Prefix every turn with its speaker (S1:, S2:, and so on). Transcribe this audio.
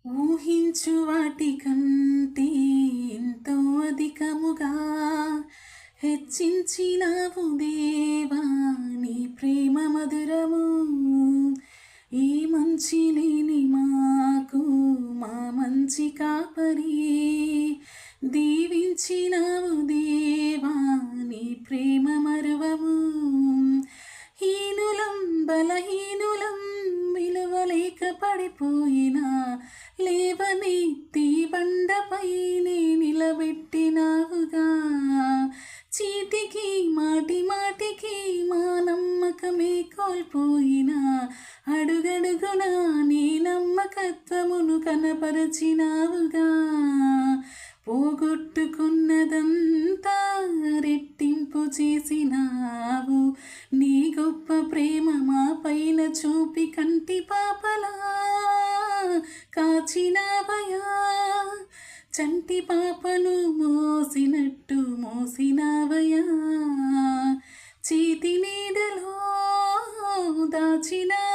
S1: ఊహించు వాటికంటే ఎంతో అధికముగా హెచ్చించినావు దేవా నీ ప్రేమ మధురము. ఈ మంచి లేని మాకు మా మంచి కాపరి దీవించినావు దేవా నీ ప్రేమ మరువము. హీనులం బలహీనులం విలువలేక పడిపోయినా లేవనెత్తి బండపైనే నిలబెట్టినావుగా. చీటికి మాటి మాటికి మా నమ్మకమే కోల్పోయినా అడుగడుగునా నీ నమ్మకత్వమును కనపరచినావుగా. పోగొట్టుకున్నదంతా రెట్టింపు చేసినావు. నీ గొప్ప ప్రేమ మా పైన చూపి కంటి పాపలా కాచినావయా. చంటి పాపను మోసినట్టు మోసినావయా. చేతి నీడలో దాచినా